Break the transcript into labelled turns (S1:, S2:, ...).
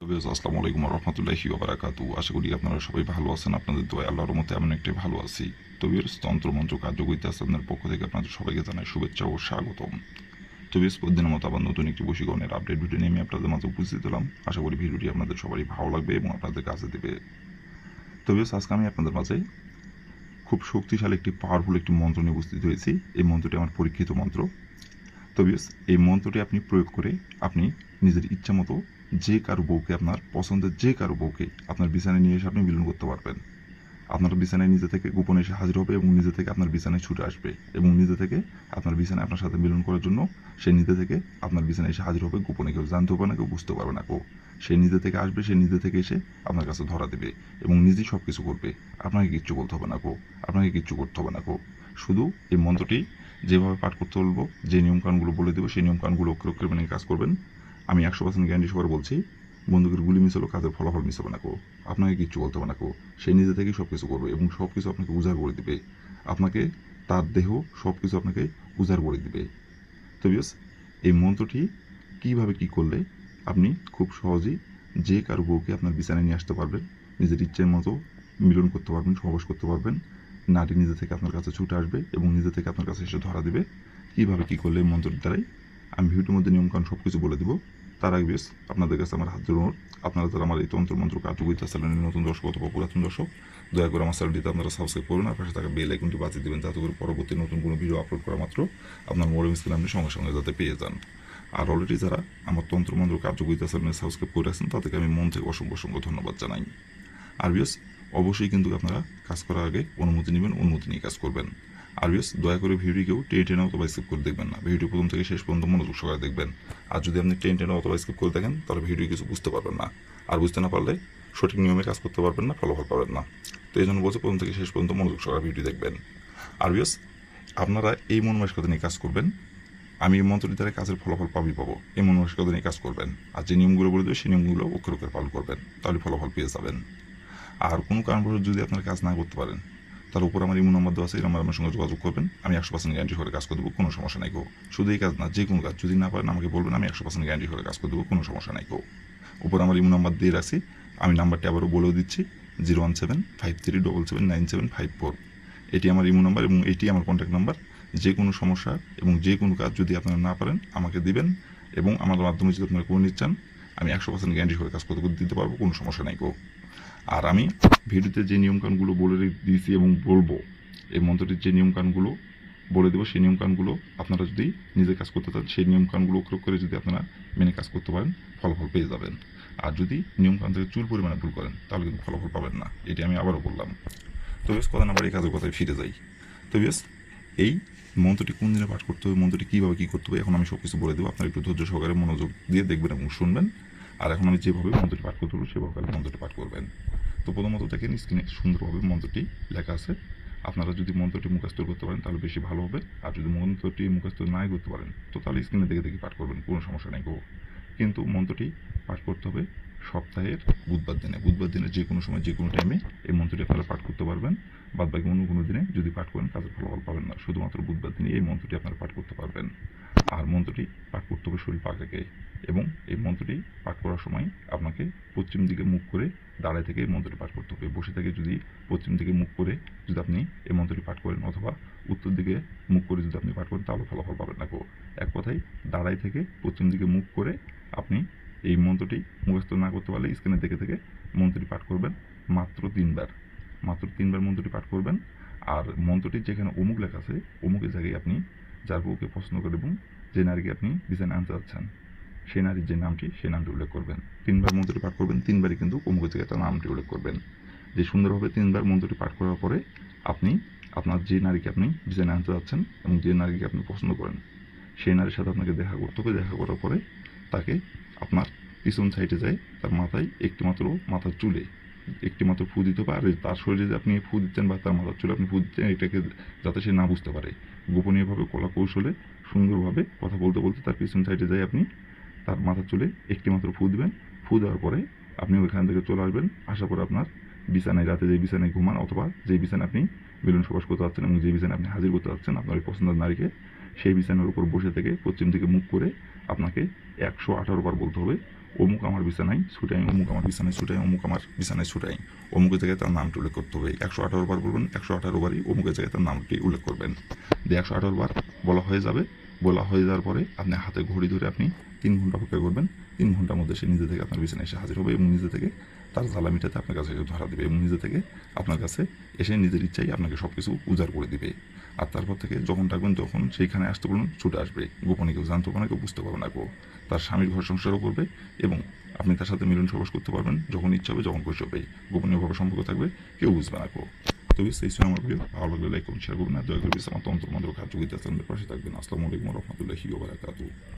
S1: আসসালামু আলাইকুম রহমতুল্লাহি ওবারাকাতু। আশা করি আপনারা সবাই ভালো আছেন। আপনাদের দোয়ায় আল্লাহর মতে এমন একটাই ভালো আছি। তবিয়র তন্ত্রমন্ত্র কার্যকরিতা আপনাদের পক্ষ থেকে আপনাদের সবাইকে জানাই শুভেচ্ছা ও স্বাগতম। তবিয়র প্রতিদিনের মতো আবার নতুন একটি বশীকরণের আপডেট ভিডিও নিয়ে আমি আপনাদের মাঝে উপস্থিত হলাম। আশা করি ভিডিওটি আপনাদের সবারই ভালো লাগবে এবং আপনাদের কাছে দেবে। তবিয়র আজকে আমি আপনাদের মাঝে খুব শক্তিশালী একটি পাওয়ারফুল একটি মন্ত্র নিয়ে উপস্থিত হয়েছি। এই মন্ত্রটি আমার পরীক্ষিত মন্ত্র। তবে এই মন্ত্রটি আপনি প্রয়োগ করে আপনি নিজের ইচ্ছা মতো যে কারো বউকে, আপনার পছন্দের যে কারো বউকে আপনার বিছানায় নিয়ে এসে আপনি মিলন করতে পারবেন। আপনার বিছানায় নিজে থেকে গোপনে এসে হাজির হবে এবং নিজে থেকে আপনার বিছানায় ছুটে আসবে এবং নিজে থেকে আপনার বিছানায় আপনার সাথে মিলন করার জন্য সে নিজে থেকে আপনার বিছানায় এসে হাজির হবে। গোপনে কেউ জানতে হবে না, কেউ বুঝতে পারবে না। সে নিজে থেকে আসবে, সে নিজে থেকে এসে আপনার কাছে ধরা দেবে এবং নিজেই সব কিছু করবে। আপনাকে কিচ্ছু বলতে হবে না, আপনাকে কিচ্ছু করতে হবে না। শুধু এই মন্ত্রটি যেভাবে পাঠ করতে বলবো, যে নিয়মকানুনগুলো বলে দেবো, সেই নিয়মকানুনগুলো অক্ষরে অক্ষরে মেনে কাজ করবেন। আমি 100% গ্যারান্টি সহকারে বলছি, বন্দুকের গুলি মিস হলো, কাজের ফলাফল মিস হবে না। আপনাকে কিচ্ছু বলতে হবে না। সে নিজে থেকেই সব কিছু করবে এবং সব কিছু আপনাকে উজাড় করে দিবে। আপনাকে, তার দেহ সব কিছু আপনাকে উজাড় করে দিবে। তো বিয়স, এই মন্ত্রটি কীভাবে কী করলে আপনি খুব সহজেই যে কারো বউকে আপনার বিছানায় নিয়ে আসতে পারবেন, নিজের ইচ্ছের মতো মিলন করতে পারবেন, সহবাস করতে পারবেন। নারী নিজে থেকে আপনার কাছে ছুটে আসবে এবং নিজে থেকে আপনার কাছে এসে ধরা দেবে। কীভাবে কী করলে এই মন্ত্রের দ্বারাই আমি ভিডিওর মধ্যে নিয়মকানুন সব কিছু বলে দিব। তার আগে বেশ আপনাদের কাছে আমার হাত জোড়ানোর, আপনারা যারা আমার এই তন্ত্রমন্ত্র কার্যকরিতা চ্যানেলের নতুন দর্শক অথবা পুরাতন দর্শক, দয়া করে আমার চ্যানেলটিতে আপনারা সাবস্ক্রাইব করুন আর পাশে থাকা বেল আইকনটি বাজিয়ে দেবেন, যাতে করে পরবর্তী নতুন কোনো ভিডিও আপলোড করা মাত্র আপনার মোবাইল স্ক্রিনে আপনি সঙ্গে সঙ্গে যাতে পেয়ে যান। আর অলরেডি যারা আমার তন্ত্রমন্ত্র কার্যকরিতা চ্যানেলে সাবস্ক্রাইব করে আছেন, তাদেরকে আমি মন থেকে অসংখ্য অসংখ্য ধন্যবাদ জানাই। আর বিয়স, অবশ্যই কিন্তু আপনারা কাজ করার আগে অনুমতি নেবেন, অনুমতি নিয়ে কাজ করবেন। আর বিয়স, দয়া করে ভিডিও কেউ টেনে অথবা স্কিপ করে দেখবেন না। ভিডিও প্রথম থেকে শেষ পর্যন্ত মনোযোগ সহকারে দেখবেন। আর যদি আপনি টেনে অথবা স্কিপ করে দেখেন, তাহলে ভিডিও কিছু বুঝতে পারবেন না। আর বুঝতে না পারলে সঠিক নিয়মে কাজ করতে পারবেন না, ফলাফল পাবেন না। তো এই জন্য বলছি, প্রথম থেকে শেষ পর্যন্ত মনোযোগ সহকারে ভিডিও দেখবেন। আর বিয়স, আপনারা এই মন মানসিকতা নিয়ে কাজ করবেন। আমি এই মন্ত্রটি দ্বারা কাজের ফলাফল পাবো, এই মন মানসিকতা নিয়ে কাজ করবেন। আর যে নিয়মগুলো বলে দেবে, সেই নিয়মগুলো অক্ষরে অক্ষরে পালন করবেন, তাহলে ফলাফল পেয়ে যাবেন। আর কোনো কারণবশত যদি আপনার কাজ না করতে পারেন, তার উপর আমার ইমো নাম্বার দেওয়া আছে, আমার সঙ্গে যোগাযোগ করবেন। আমি 100% গ্যারান্টি করে কাজ করে দেবো, কোনো সমস্যা নাই। শুধু এই কাজ না, যে কোনো কাজ যদি না পারেন আমাকে বলবেন, আমি 100% গ্যারান্টি করে কাজ করে দেবো, কোনো সমস্যা নাই। উপর আমার ইমো নাম্বার দিয়ে রাখছি, আমি নাম্বারটি আবারও বলেও দিচ্ছি, 01753779754। এটি আমার ইমো নাম্বার এবং এটি আমার কন্ট্যাক্ট নাম্বার। যে কোনো সমস্যা এবং যে কোনো কাজ যদি আপনারা না পারেন আমাকে দিবেন এবং আমার মাধ্যমে যদি আপনারা করে নিচ্ছেন, আমি 100% গ্যারান্টি করে কাজ করতে দিতে পারবো, কোনো সমস্যা নাই। আর আমি ভিডিওতে যে নিয়মকানুনগুলো বলে দিয়েছি এবং বলবো, এই মন্ত্রটির যে নিয়মকানুনগুলো বলে দেবো, সেই নিয়মকানুনগুলো আপনারা যদি নিজে কাজ করতে চান, সেই নিয়মকানুনগুলো অক্ষর করে যদি আপনারা মেনে কাজ করতে পারেন, ফলাফল পেয়ে যাবেন। আর যদি নিয়মকানুন থেকে চুল পরিমাণে ভুল করেন, তাহলে কিন্তু ফলাফল পাবেন না। এটি আমি আবারও বললাম। তো বেশ, কথা না বাড়ি কাজের কথায় ফিরে যাই। তো বেশ, এই মন্ত্রটি কোন দিনে পাঠ করতে হবে, মন্ত্রটি কীভাবে কী করতে হবে, এখন আমি সব কিছু বলে দেবো। আপনারা একটু ধৈর্য সহকারে মনোযোগ দিয়ে দেখবেন এবং শুনবেন। আর এখন আমি যেভাবে মন্ত্রটি পাঠ করতে বলবো, সেভাবে মন্ত্রটি পাঠ করবেন। তো প্রথমত দেখেন, স্ক্রিনে সুন্দরভাবে মন্ত্রটি লেখা আছে। আপনারা যদি মন্ত্রটি মুখস্থ করতে পারেন, তাহলে বেশি ভালো হবে। আর যদি মন্ত্রটি মুখস্থ নাই করতে পারেন, তো তাহলে স্ক্রিনে দেখে দেখে পাঠ করবেন, কোনো সমস্যা নেই। কিন্তু মন্ত্রটি পাঠ করতে হবে সপ্তাহের বুধবার দিনে। বুধবার দিনে যে কোনো সময়, যে কোনো টাইমে এই মন্ত্রটি আপনারা পাঠ করতে পারবেন। বাদ বাকি অন্য কোনো দিনে যদি পাঠ করেন, কাজের ফলাফল পাবেন না। শুধুমাত্র বুধবার দিনে এই মন্ত্রটি আপনারা পাঠ করতে পারবেন। আর মন্ত্রটি পাঠ করতে হবে শরীর পাক রেখে, এবং এই মন্ত্রটি পাঠ করার সময় আপনাকে পশ্চিম দিকে মুখ করে দাঁড়ায় থেকে এই মন্ত্রটি পাঠ করতে হবে। বসে থেকে যদি পশ্চিম দিকে মুখ করে যদি আপনি এই মন্ত্রটি পাঠ করেন, অথবা উত্তর দিকে মুখ করে যদি আপনি পাঠ করেন, তাহলে ফলাফল পাবেন না। এক কথায়, দাঁড়ায় থেকে পশ্চিম দিকে মুখ করে আপনি এই মন্ত্রটি মুখস্থ না করতে পারলে স্ক্রিনে দেখে থেকে মন্ত্রটি পাঠ করবেন মাত্র 3 বার। মাত্র 3 বার মন্ত্রটি পাঠ করবেন। আর মন্ত্রটির যেখানে অমুক লেখা আছে, অমুকের জায়গায় আপনি যার বউকে পছন্দ করে এবং যে নারীকে আপনি বিছানায় আনতে চাচ্ছেন, সেই নারীর যে নামটি, সেই নামটি উল্লেখ করবেন। 3 বার মন্ত্রটি পাঠ করবেন, 3বারই কিন্তু অমুকের জায়গায় তার নামটি উল্লেখ করবেন। যে সুন্দরভাবে 3 বার মন্ত্রটি পাঠ করার পরে আপনি আপনার যে নারীকে আপনি বিছানায় আনতে যাচ্ছেন এবং যে নারীকে আপনি পছন্দ করেন, সেই নারীর সাথে আপনাকে দেখা করতে হবে। দেখা করার পরে তাকে আপনার পিছন সাইডে যায়, তার মাথায় একটিমাত্র মাথার চুলে একটিমাত্র ফু দিতে হবে। আর তার শরীরে যে আপনি ফু দিচ্ছেন বা তার মাথার চুলে আপনি ফু দিচ্ছেন, এটাকে যাতে সে না বুঝতে পারে, গোপনীয়ভাবে কলা কৌশলে সুন্দরভাবে কথা বলতে বলতে তার পিছন সাইডে যাই আপনি তার মাথার চুলে একটিমাত্র ফু দিবেন। ফু দেওয়ার পরে আপনি ওইখান থেকে চলে আসবেন। আসার পরে আপনার বিছানায়, রাতে যে বিছানায় ঘুমান অথবা যে বিছানায় আপনি মিলন সবাস করতে যাচ্ছেন এবং যে বিছানায় আপনি হাজির করতে যাচ্ছেন আপনার পছন্দের নারীকে, সেই বিছানার উপর বসে থেকে পশ্চিম দিকে মুখ করে আপনাকে 118 বার বলতে হবে, অমুক আমার বিছানায় ছুটাই, অমুক আমার বিছানায় ছুটাই, অমুক আমার বিছানায় ছুটাই, অমুকের জায়গায় তার নামটি উল্লেখ করতে হবে। 118 বার বলবেন, 118 বারই অমুকের জায়গায় তার নামটি উল্লেখ করবেন। দিয়ে 118 বার বলা হয়ে যাবে। বলা হয়ে যাওয়ার পরে আপনি হাতে ঘড়ি ধরে আপনি 3 ঘন্টা অপেক্ষা করবেন। 3 ঘন্টার মধ্যে সে নিজে থেকে আপনার বিছানায় এসে হাজির হবে এবং নিজে থেকে তার জ্বালা মিটাতে আপনার কাছে ধরা দেবে এবং নিজে থেকে আপনার কাছে এসে নিজের ইচ্ছাই আপনাকে সব কিছু উজাড় করে দিবে। আর তারপর থেকে যখন ডাকবেন তখন সেইখানে আসতে বলুন, ছুটে আসবে। গোপনে কেউ জানতে পারবে না, কেউ বুঝতে পারবে না, কেউ তার স্বামীর ঘর সংসারও করবে এবং আপনি তার সাথে মিলন সবাস করতে পারবেন যখন ইচ্ছা হবে, যখন খুশি হবে। গোপনীয়ভাবে সম্পর্ক থাকবে, কেউ বুঝবে না, কেউ। তো এই ছিল আমার ভিডিও। ভালো লাগলে লাইক করুন, শেয়ার করুন, আর দয়া করে আমার তন্ত্র মন্ত্র কার্যকরিতা চ্যানেলের পাশে থাকবেন। আসসালামু আলাইকুম রহমতুল্লাহি ওয়া বারাকাতুহু।